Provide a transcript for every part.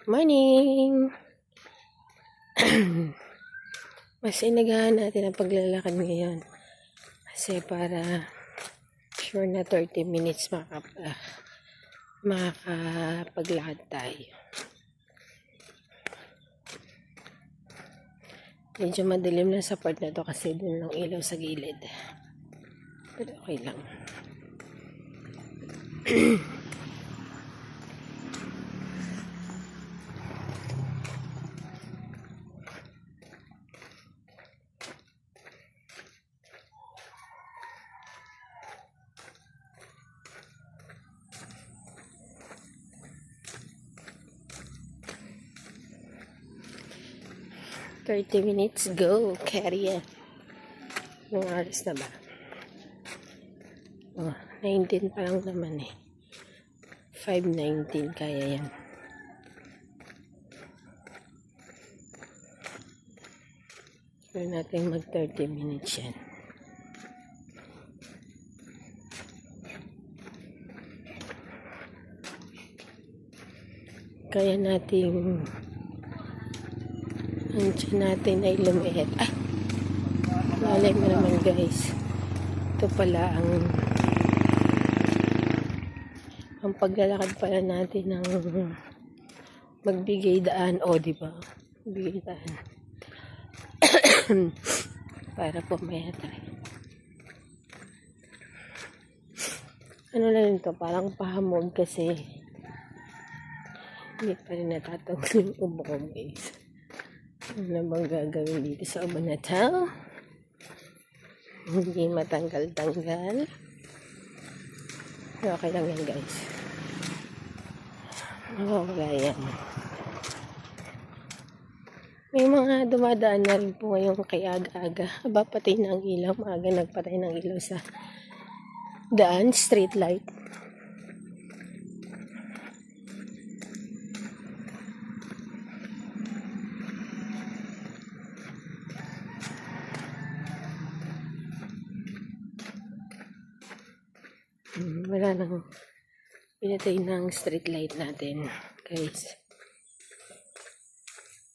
Morning! Mas inagahan natin ang paglalakad ngayon. Kasi para sure na 30 minutes makakapaglakad tayo. Medyo madilim na sa part na to kasi dun lang ilaw sa gilid. Pero okay lang. $30 minutes, go! Carry it. Yung oras na ba? Oh, 19 pa lang naman eh. 5:19, kaya yan. Kaya natin mag 30 minutes yan. Kaya natin ang tiyan natin ay lumiit. Ay! Malay mo naman guys. Ito pala ang paglalakad pala natin ng magbigay daan. O, diba? Magbigay daan. Para pumaya tayo. Ano na rin to? Parang pahamog kasi hindi pa rin natatawag yung ubo ko guys. Ano bang gagawin dito sa ubo na to? Hindi matanggal-tanggal. Okay lang yan guys. Okay yan. May mga dumadaan na rin po ngayon kay aga-aga. Aba, patay na ang ilaw. Maaga nagpatay ng ilaw sa daan, street light. Wala nang pinatay ng street light natin guys.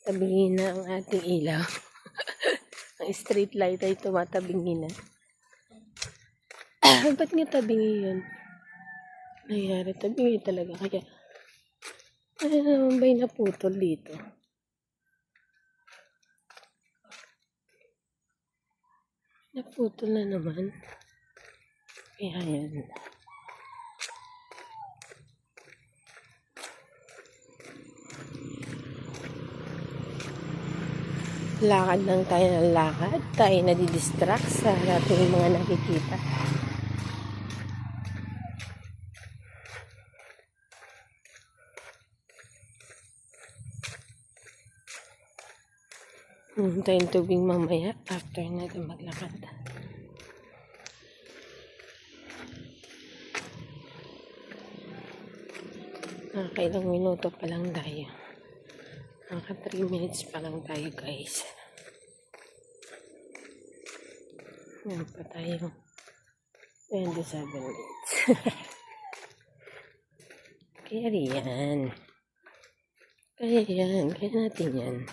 Tabingin na ang ating ilaw. Ang street light ay tumatabingin na. Ba't nga tabingi yun? Nangyari, tabingi talaga. Kaya ano naman ba'y naputol dito? Naputol na naman. Kaya yan. Lakad lang tayo ng lakad. Tayo nadidistract sa ating mga nakikita. Hintayin tubig mamaya after natin maglakad. Nakailang minuto pa lang tayo. Naka 3 minutes pa lang tayo guys. Yan pa tayo. 27 minutes. Kaya yan. Kaya natin yan.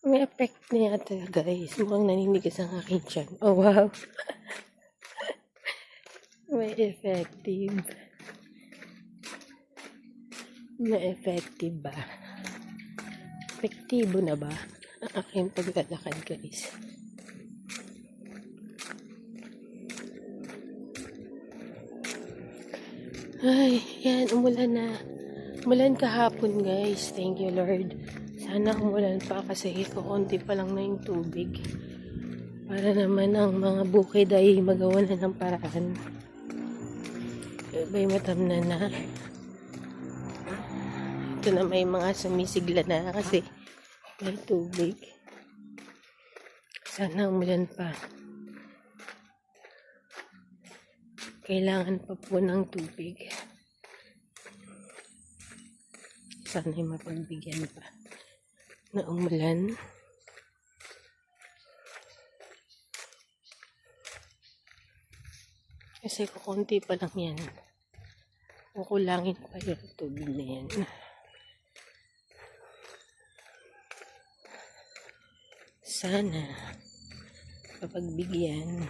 May effect na yata guys. Mukhang naninigas ang aking tiyan. Oh wow. May effective. na effective ba? Epektibo na ba ang aking paglalakad, guys? Ay, yan, umulan na. Umulan kahapon, guys. Thank you, Lord. Sana umulan pa kasi kukunti pa lang na yung tubig. Para naman ang mga bukid ay magawa na ng paraan. Iba'y matamnan na. Ito na may mga sumisigla na kasi may tubig. Sana umulan pa. Kailangan pa po ng tubig. Sana'y mapagbigyan pa na umulan. Kasi kukunti pa lang yan. Kukulangin pa yung tubig na yan. Sana mapagbigyan.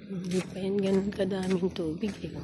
Hindi pa yan ganun kadaming tubig eh.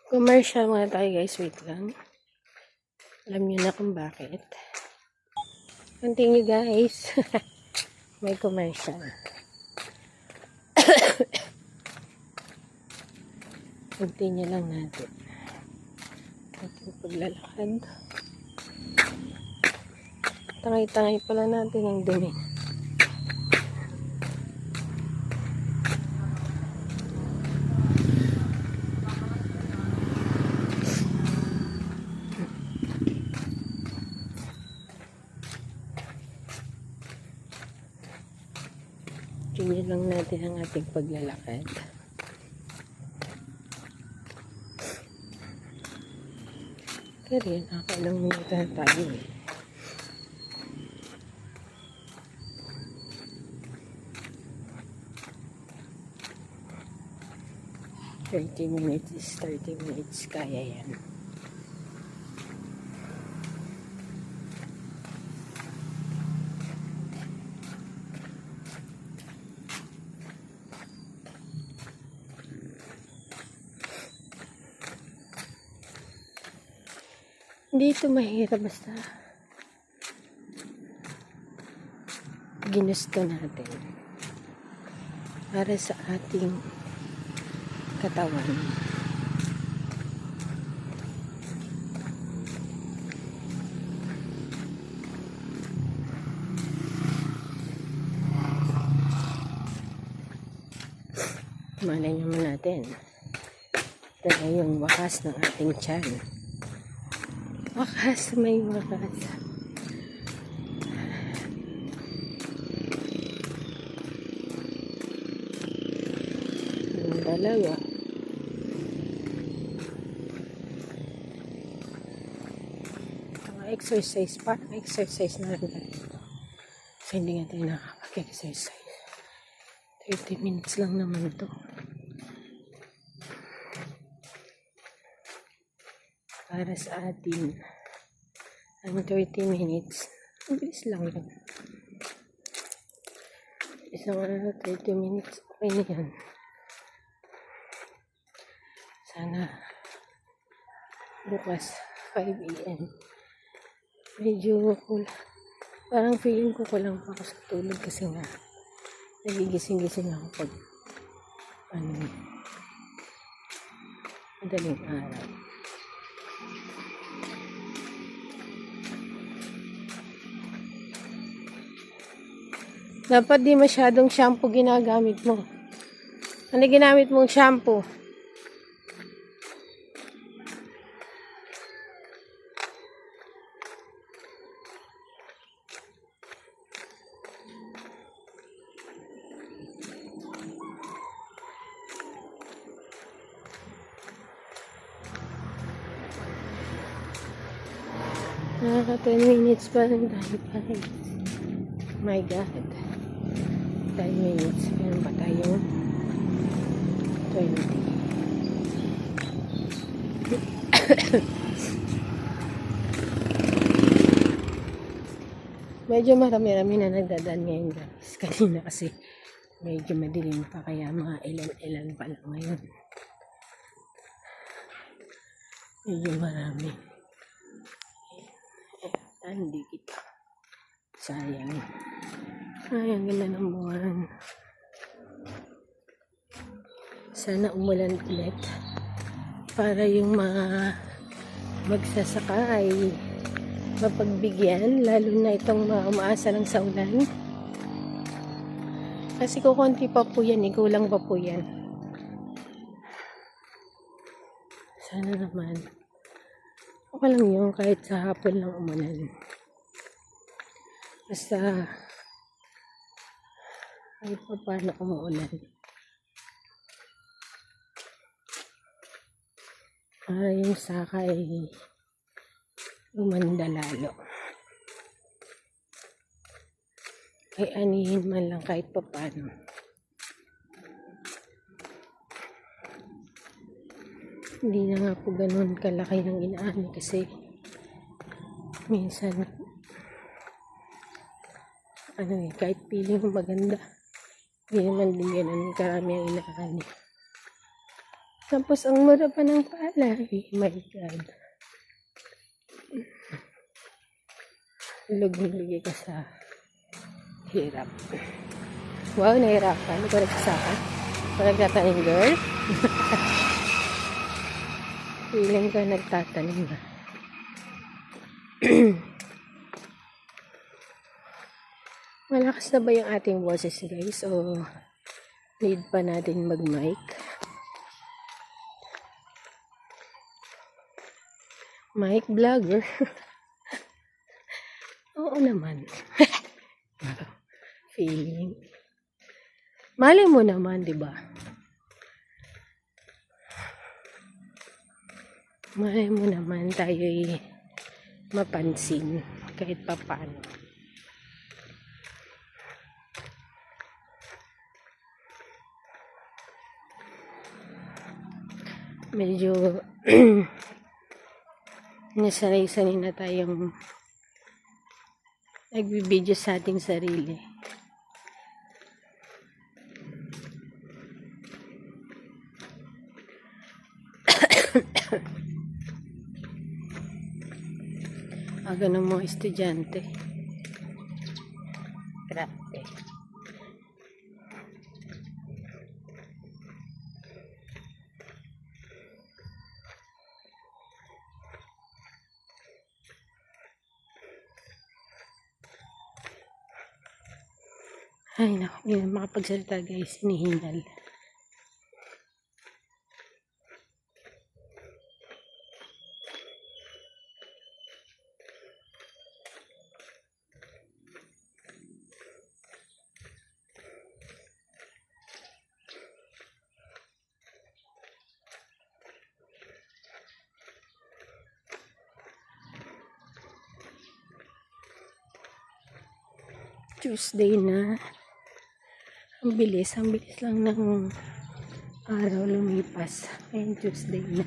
Commercial muna tayo, guys. Wait lang. Alam niyo na kung bakit. Continue, guys. May commercial. Continue lang natin. Ating paglalakad. Tangay-tangay pala natin ang dumi. Tingnan lang natin ang ating paglalakad. Pero yan, akalang minuto na tayo eh. "30 minutes is 30 minutes. Kaya yan." Hindi ito mahirap basta ginusto natin para sa ating katawan. Malay naman natin. Ito na yung wakas ng ating tiyan. Wakas, may wakas. Ang dalawa. Mga exercise, parang exercise na rin tayo. Kasi hindi nga tayo nakakapag-exercise. 30 minutes lang naman ito. Para sa atin, ang 30 minutes, mabilis lang yun. Isang 30 minutes, okay na yan. Sana bukas 5 a.m. Medyo parang feeling ko kulang pa ako sa tulog kasi nga nagigising-gising ako pag madaling araw. Dapat di masyadong shampoo ginagamit mo. Ano ginamit mong shampoo? Naka 10 minutes pa rin tayo pa rin. My God. 10 minutes. Meron pa tayong 20. Medyo marami-rami na nagdadaan ngayon guys. Kanina kasi medyo madilim pa kaya mga ilan-ilan pa lang ngayon. Medyo marami. Hindi kita. Sayang. Sayang gila ng buwan. Sana umulan ulit para yung mga magsasaka ay mapagbigyan, lalo na itong mga umaasa ng saulan. Kasi kukunti pa po yan, kulang pa po yan. Sana naman. Okay lang yun, kahit sa hapon lang umulan. Basta kahit pa paano umuulan. Para yung saka ay umanda lalo. Ay anihin man lang kahit pa paano. Hindi na nga po ganun kalaki ng inaani kasi minsan kahit piling maganda hindi naman din ganun karami ang inaani. Tapos ang mura pa ng palay. My God. Luging-lugi ka sa hirap. Wow, nahirapan. Ikaw nagsasaka. Ikaw nagtatanim, girl. Feeling ko nagtatanim na. Malakas na ba yung ating boses guys? O need pa natin mag-mic? Mic vlogger. Oo naman. Feeling. Malay mo naman, di ba? Malay mo naman tayo'y mapansin kahit pa paano. Medyo nasanay-sanay na tayong nagbibideo sa ating sarili. Aga ng mga estudyante. Grabe. Ay, naku, hindi na makapagsalita guys, hinihingal. Tuesday na. Ang bilis lang ng araw lumipas. Ayun, Tuesday na.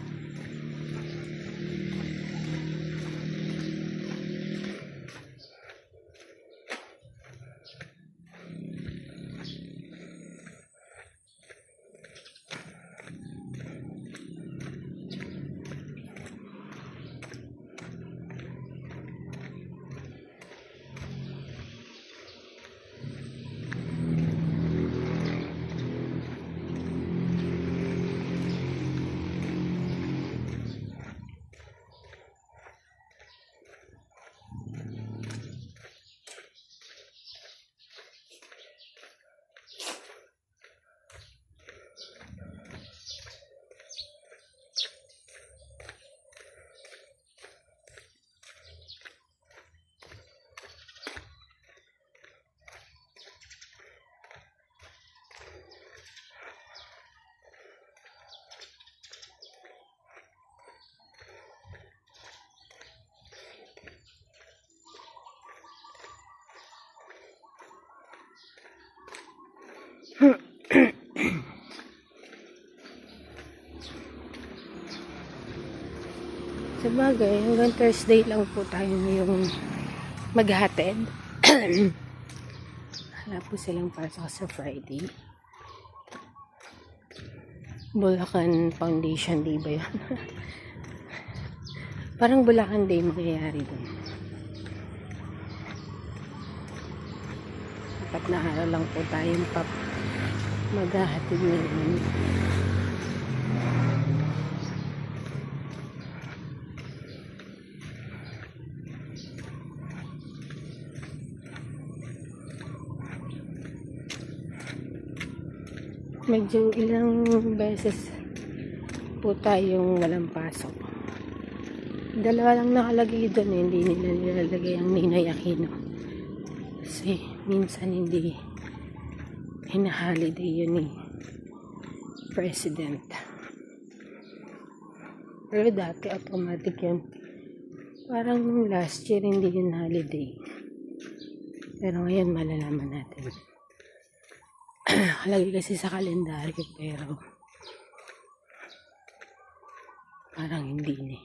Sabagay, hanggang Thursday lang po tayo yung maghatid. Wala po silang pasok sa Friday. Bulacan Foundation Day ba yun? Parang Bulacan Day mangyayari doon. 4 na araw lang po tayong maghahatid ngayon. Medyo ilang beses po tayong walang pasok. 2 lang nakalagay doon, hindi nila nilalagay ang Ninoy Aquino. Kasi minsan hindi hina-holiday yun ni President. Pero dati automatic yun. Parang nung last year hindi yun holiday. Pero ngayon malalaman natin. Nakalagay kasi sa kalendaryo pero parang hindi ni.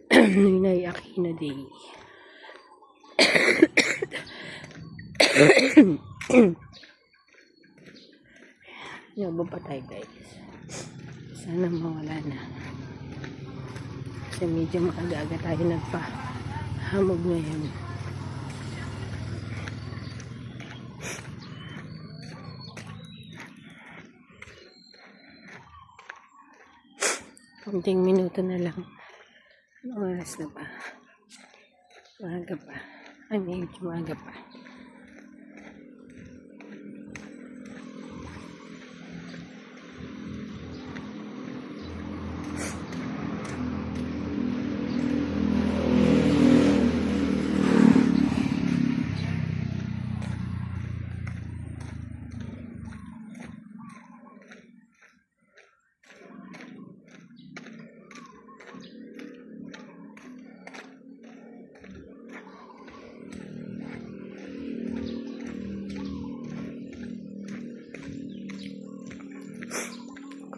Ninoy Aquino Day. Yobo pa tayo guys. Sana mawala na. Kasi medyo makagaga tayo nagpahamog ngayon. Kunting minuto na lang. Anong oras na ba? Maaga pa. Ay, medyo maaga pa.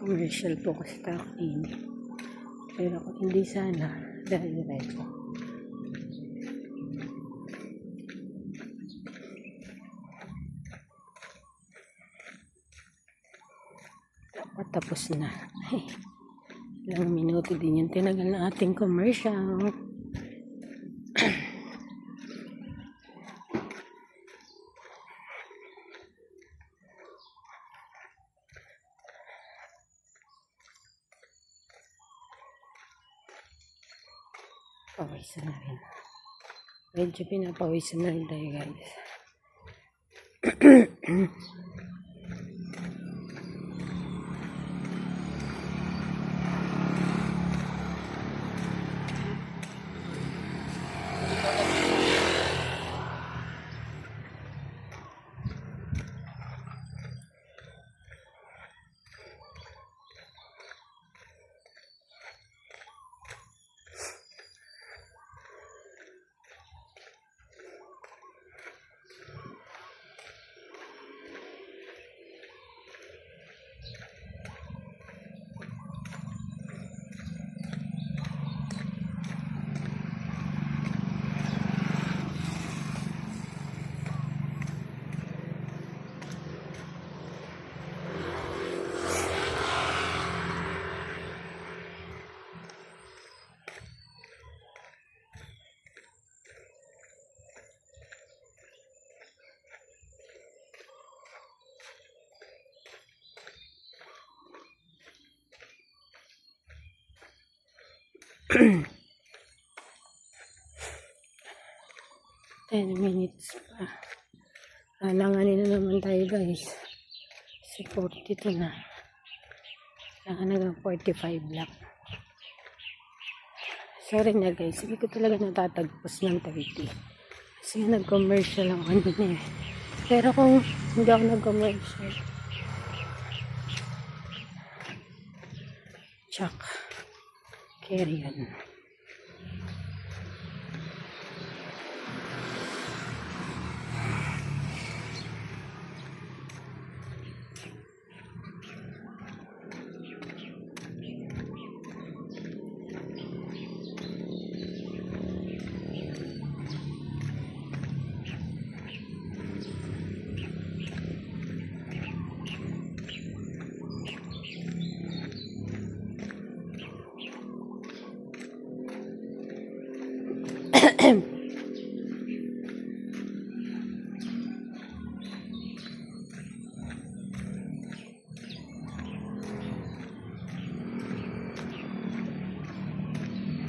Commercial po kasi ako ini. Pero kung hindi sana, dahil diretso. Dapat tapos na. Ilang minuto din yung tinagal ng ating commercial. Pawisan na rin. Medyo pinapawisan na rin tayo guys. Ten minutes pa. Alanganin na naman tayo guys. Si 42 na. Hanggang 45 lang. Sorry na guys. Hindi ko talaga natatagpos ng 30. Kasi nag-commercial lang kanina eh. Pero kung hindi ako nag-commercial, tsak. Carry on.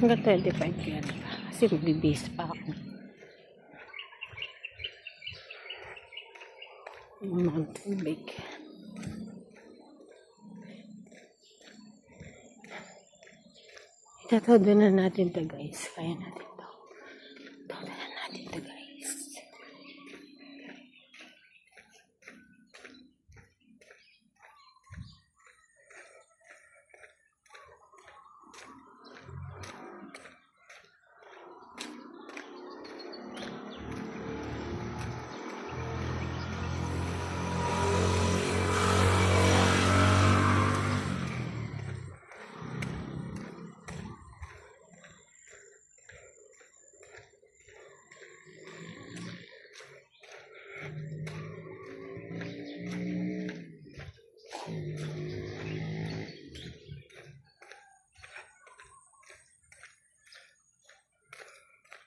Hanggang 25 yan. Kasi magbibis pa ako. Mga tubig. Itatodo na natin to guys. Kaya natin to. Todo na natin to guys.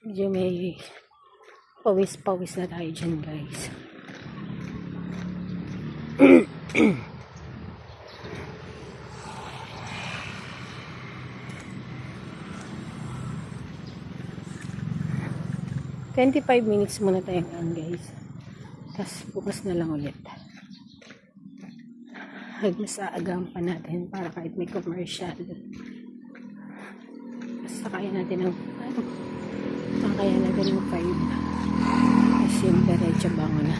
Medyo may pawis-pawis na tayo dyan guys. 25 minutes muna tayo ngayon guys. Tapos bukas na lang ulit. Mas aagahan pa natin para kahit may commercial. Basta kaya natin ng 5. Kasi yung diretso bango na.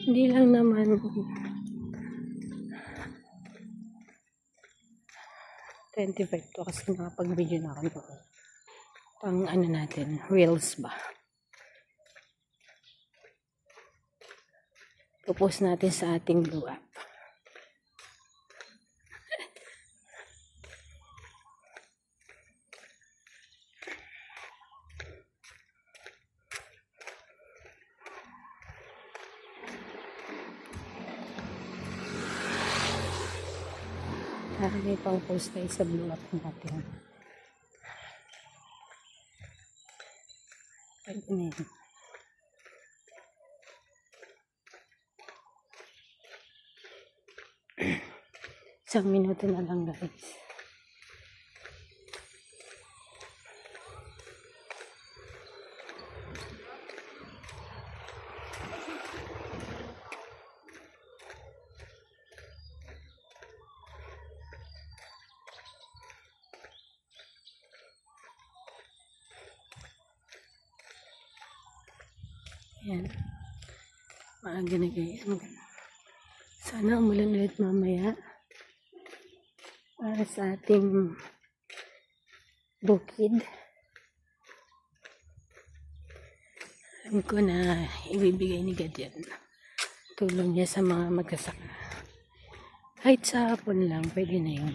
Hindi lang naman 25 to kasi nakapag-video na ako doon. Pang ano natin, reels ba? Popost natin sa ating blue app. May pang post tayo sa blue app natin. Pwede na yun. Isang minuto na lang guys. Ayan. Maaga na kayo. Sana umulan ulit mamaya. Para sa ating bukid. Alam ko na ibibigay ni God yan. Tulong niya sa mga magsasaka. Kahit sa hapon lang, pwede na yun.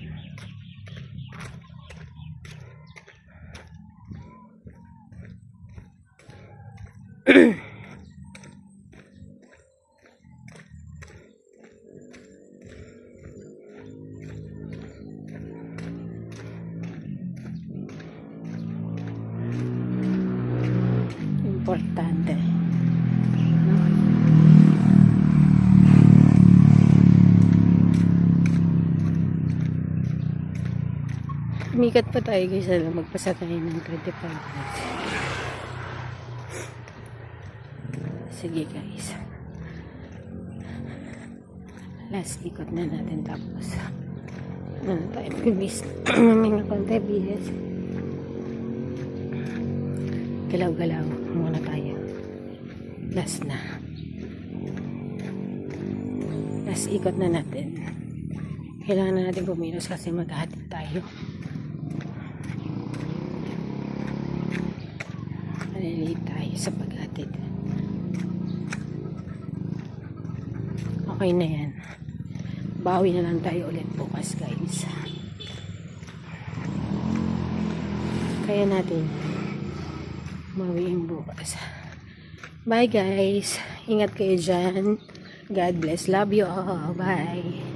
Importante. Umikat pa tayo guys, magpasa tayo ng 25 minutes. Sige guys. Last ikot na natin tapos. Ano tayo mag-miss. Maming na konti bilis. Galaw-galaw muna tayo. Last na. Last ikot na natin. Kailangan na natin kumilos kasi maghahatid tayo. Malilate tayo sa paghatid. Okay na yan. Bawi na lang tayo ulit bukas guys. Kaya natin mawiin bukas. Bye guys. Ingat kayo dyan. God bless. Love you all. Bye.